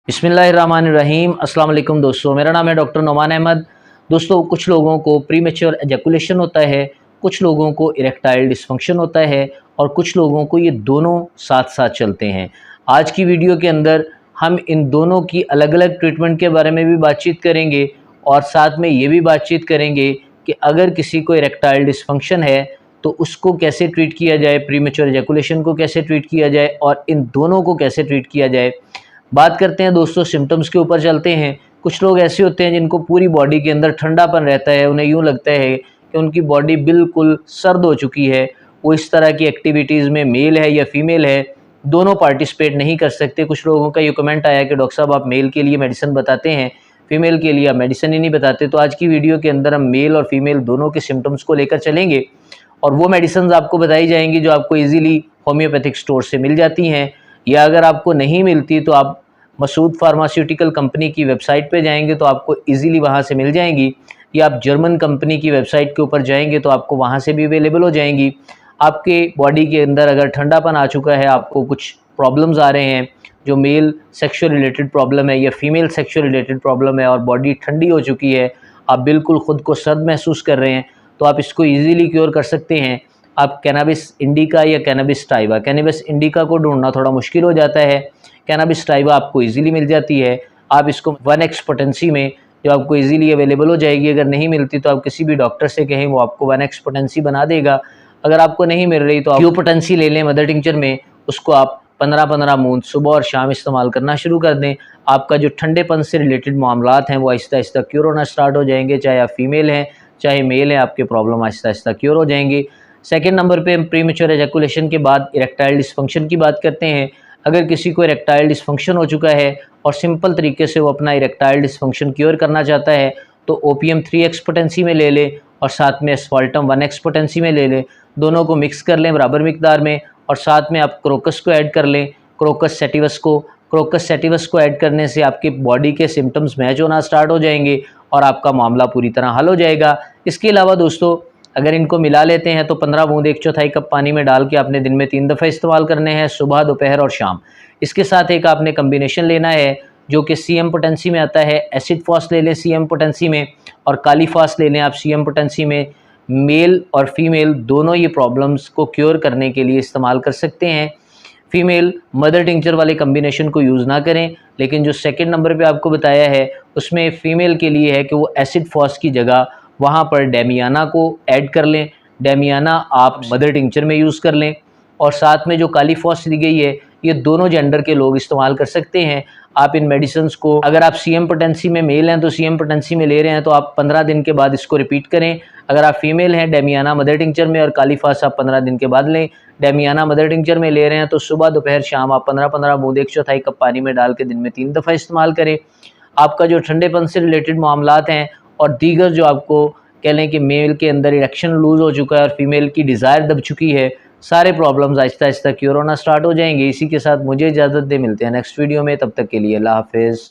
बिस्मिल्लाहिर्रहमानिर्रहीम। अस्सलाम वालेकुम दोस्तों, मेरा नाम है डॉक्टर नोमान अहमद। दोस्तों, कुछ लोगों को प्रीमेच्योर एजैकुलेशन होता है, कुछ लोगों को इरेक्टाइल डिसफंक्शन होता है और कुछ लोगों को ये दोनों साथ साथ चलते हैं। आज की वीडियो के अंदर हम इन दोनों की अलग अलग ट्रीटमेंट के बारे में भी बातचीत करेंगे और साथ में ये भी बातचीत करेंगे कि अगर किसी को इरेक्टाइल डिसफंक्शन है तो उसको कैसे ट्रीट किया जाए, प्रीमेच्योर एजैकुलेशन को कैसे ट्रीट किया जाए और इन दोनों को कैसे ट्रीट किया जाए। बात करते हैं दोस्तों, सिम्टम्स के ऊपर चलते हैं। कुछ लोग ऐसे होते हैं जिनको पूरी बॉडी के अंदर ठंडापन रहता है, उन्हें यूँ लगता है कि उनकी बॉडी बिल्कुल सर्द हो चुकी है। वो इस तरह की एक्टिविटीज़ में, मेल है या फीमेल है, दोनों पार्टिसिपेट नहीं कर सकते। कुछ लोगों का ये कमेंट आया कि डॉक्टर साहब आप मेल के लिए मेडिसिन बताते हैं, फीमेल के लिए आप मेडिसिन ही नहीं बताते। तो आज की वीडियो के अंदर हम मेल और फीमेल दोनों के सिम्टम्स को लेकर चलेंगे और वो मेडिसिन आपको बताई जाएंगी जो आपको ईजिली होम्योपैथिक स्टोर से मिल जाती हैं, या अगर आपको नहीं मिलती तो आप मसूद फार्मास्यूटिकल कंपनी की वेबसाइट पे जाएंगे तो आपको इजीली वहाँ से मिल जाएंगी, या आप जर्मन कंपनी की वेबसाइट के ऊपर जाएंगे तो आपको वहाँ से भी अवेलेबल हो जाएंगी। आपके बॉडी के अंदर अगर ठंडापन आ चुका है, आपको कुछ प्रॉब्लम्स आ रहे हैं, जो मेल सेक्सुअल रिलेटेड प्रॉब्लम है या फीमेल सेक्सुअल रिलेटेड प्रॉब्लम है और बॉडी ठंडी हो चुकी है, आप बिल्कुल ख़ुद को सर्द महसूस कर रहे हैं, तो आप इसको ईजीली क्योर कर सकते हैं। आप कैनाबिस इंडिका या कैनाबिस टाइवा, कैनाबिस इंडिका को ढूंढना थोड़ा मुश्किल हो जाता है, कैनाबिस टाइवा आपको इजीली मिल जाती है। आप इसको 1x पोटेंसी में जो आपको इजीली अवेलेबल हो जाएगी। अगर नहीं मिलती तो आप किसी भी डॉक्टर से कहें, वो आपको 1x पोटेंसी बना देगा। अगर आपको नहीं मिल रही तो आप क्यू पोटेंसी ले लें मदर टिंचर में, उसको आप 15-15 बूंद सुबह और शाम इस्तेमाल करना शुरू कर दें। आपका जो ठंडेपन से रिलेटेड मामलात हैं वो आहिस्ता आहिस्ता क्योर होना स्टार्ट हो जाएंगे। चाहे आप फीमेल हैं चाहे मेल हैं, आपके प्रॉब्लम आहिस्ता आहिस्ता क्योर हो जाएंगे। सेकेंड नंबर पे हम प्रीमेच्योर एजैकुलेशन के बाद इरेक्टाइल डिसफंक्शन की बात करते हैं। अगर किसी को इरेक्टाइल डिसफंक्शन हो चुका है और सिंपल तरीके से वो अपना इरेक्टाइल डिसफंक्शन क्योर करना चाहता है तो ओपीएम 3x पोटेंसी में ले ले और साथ में एस्फाल्टम 1x पोटेंसी में ले लें। दोनों को मिक्स कर लें बराबर मिकदार में और साथ में आप क्रोकस को ऐड कर लें, क्रोकस सेटिवस को। क्रोकस सेटिवस को ऐड करने से आपके बॉडी के सिम्टम्स मैच होना स्टार्ट हो जाएंगे और आपका मामला पूरी तरह हल हो जाएगा। इसके अलावा दोस्तों, अगर इनको मिला लेते हैं तो 15 बूंद 1/4 कप पानी में डाल के आपने दिन में 3 दफ़ा इस्तेमाल करने हैं, सुबह, दोपहर और शाम। इसके साथ एक आपने कम्बिनेशन लेना है जो कि सीएम पोटेंसी में आता है। एसिड फॉस ले लें सीएम पोटेंसी में और काली फॉस ले लें आप सीएम पोटेंसी में। मेल और फीमेल दोनों ये प्रॉब्लम्स को क्योर करने के लिए इस्तेमाल कर सकते हैं। फीमेल मदर टिंचर वाले कम्बिनेशन को यूज़ ना करें, लेकिन जो सेकेंड नंबर पर आपको बताया है उसमें फ़ीमेल के लिए है कि वो एसिड फॉस की जगह वहाँ पर डेमियाना को ऐड कर लें। डेमियाना आप मदर टिंचर में यूज़ कर लें और साथ में जो काली फॉस दी गई है ये दोनों जेंडर के लोग इस्तेमाल कर सकते हैं। आप इन मेडिसिन्स को, अगर आप सीएम पोटेंसी में मेल हैं तो सीएम पोटेंसी में ले रहे हैं तो आप 15 दिन के बाद इसको रिपीट करें। अगर आप फीमेल हैं, डेमियाना मदर टिंचर में और काली फॉस आप 15 दिन के बाद लें। डेमियाना मदर टिंचर में ले रहे हैं तो सुबह, दोपहर, शाम आप 15-15 बूंद 1/4 कप पानी में डाल के दिन में 3 दफ़ा इस्तेमाल करें। आपका जो ठंडेपन से रिलेटेड मामलात हैं और दीगर जो आपको कह लें कि मेल के अंदर इरेक्शन लूज़ हो चुका है और फीमेल की डिज़ायर दब चुकी है, सारे प्रॉब्लम्स आहिस्ता आहिस्ता क्योर होना स्टार्ट हो जाएंगे। इसी के साथ मुझे इजाज़त दें, मिलते हैं नेक्स्ट वीडियो में, तब तक के लिए अल्लाह हाफ़िज़।